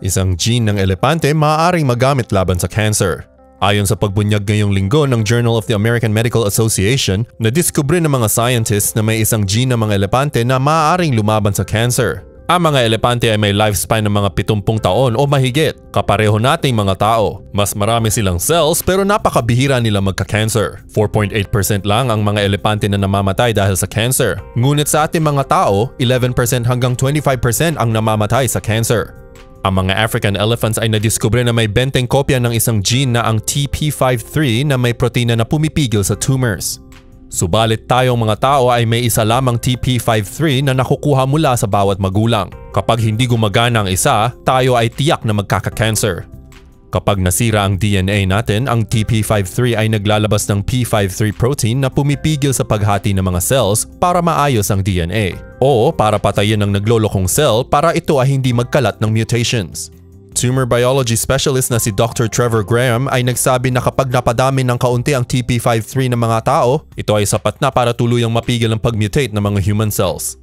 Isang gene ng elepante maaaring magamit laban sa cancer. Ayon sa pagbunyag ngayong linggo ng Journal of the American Medical Association, nadiskubre ng mga scientists na may isang gene ng mga elepante na maaaring lumaban sa cancer. Ang mga elepante ay may lifespan ng mga 70 taon o mahigit, kapareho nating mga tao. Mas marami silang cells pero napakabihira nila magka-cancer. 4.8% lang ang mga elepante na namamatay dahil sa cancer. Ngunit sa ating mga tao, 11% hanggang 25% ang namamatay sa cancer. Ang mga African elephants ay nadiskubre na may 20 kopya ng isang gene na ang TP53 na may protina na pumipigil sa tumors. Subalit tayong mga tao ay may isa lamang TP53 na nakukuha mula sa bawat magulang. Kapag hindi gumagana ang isa, tayo ay tiyak na magkaka-cancer. Kapag nasira ang DNA natin, ang TP53 ay naglalabas ng P53 protein na pumipigil sa paghati ng mga cells para maayos ang DNA o para patayin ang naglolokong cell para ito ay hindi magkalat ng mutations. Tumor biology specialist na si Dr. Trevor Graham ay nagsabi na kapag napadami ng kaunti ang TP53 ng mga tao, ito ay sapat na para tuluyang mapigil ang pag-mutate ng mga human cells.